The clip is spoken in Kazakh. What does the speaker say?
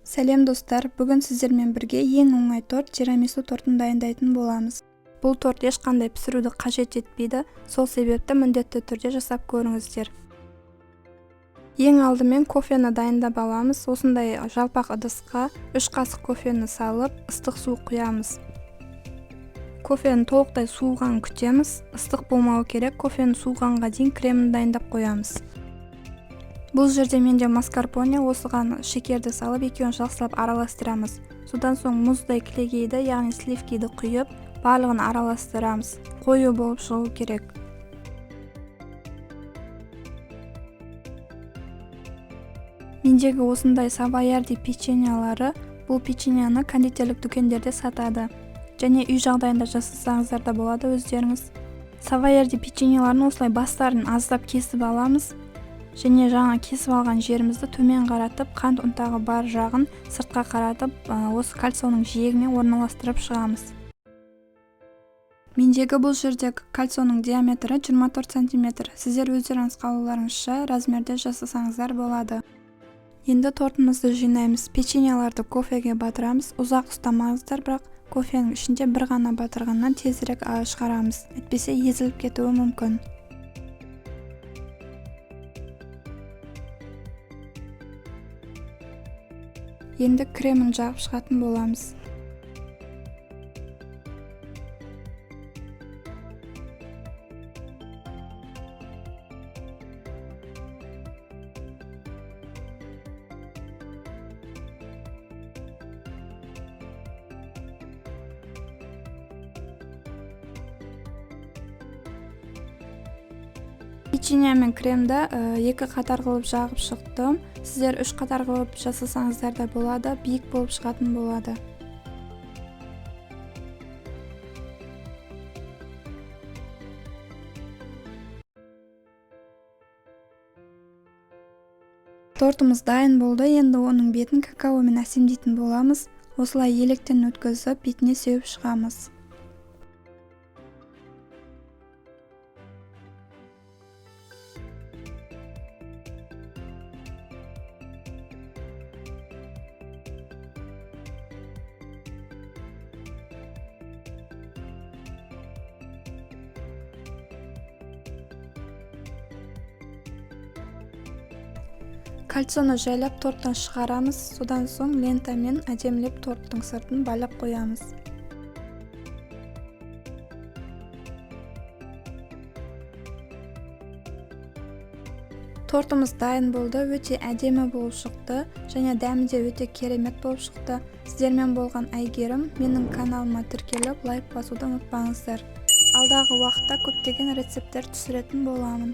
Сәлем достар, бүгін сіздермен бірге ең оңай торт тирамису тортын дайындайтын боламыз. Бұл торт ешқандай пісіруді қажет етпейді, сол себепті міндетті түрде жасап көріңіздер. Ең алдымен кофені дайындап аламыз. Осындай жалпақ ыдысқа 3 қасық кофені салып, ыстық су құямыз. Кофені толықтай суыған күтеміз. Ыстық болмауы керек, кофені суығанға дейін кремін дайындап қоямыз. Бұл жерде менде маскарпоне, осыған шекерді салып, екеуін жақсылап араластырамыз. Содан соң мұздай кілегейді, яғни сливкиді құйып, барлығын араластырамыз. Қою болып шығу керек. Мендегі осындай савоярди печеньялары, бұл печеньяны кондитерлік дүкендерде сатады. Және үй жағдайында жасасаңыздар да болады өздеріңіз. Савоярди печеньяларын осылай бастарын аздап кесіп аламыз. Және жаңа кесіп алған жерімізді төмен қаратып, қант ұнтағы бар жағын сыртқа қаратып, осы кальцоның жиегіне орналастырып шығамыз. Мендегі бұл жердегі кальцоның диаметрі 24 см. Сіздер өздеріңіз қалауларыңызша размерде жасасаңыздар болады. Енді тортымызды жинаймыз. Печеньяларды кофеге батырамыз. Ұзақ ұстамаңыздар, бірақ кофенің ішінде бір ғана батырғаннан тезірек шығарамыз. Әйтпесе езіліп кетуі мүмкін. Енді кремін жағып шығатын боламыз. Печенья мен кремді 2 қатар қылып жағып шықтым. Сіздер 3 қатар қылып жасасаңыздар да болады, биік болып шығатын болады. Тортымыз дайын болды. Енді оның бетін какаомен әсемдейтін боламыз. Осылай електен өткізіп, бетіне сеуіп шығамыз. Кальцоны жайлап торттан шығарамыз, содан соң лентамен әдемілеп торттың сыртын байлап қоямыз. Тортымыз дайын болды, өте әдемі болып шықты, және дәмі де өте керемет болып шықты. Сіздермен болған Әйгерім, менің каналыма тіркеліп, лайк басуды ұмытпаңыздар. Алдағы уақытта көптеген рецепттер түсіретін боламын.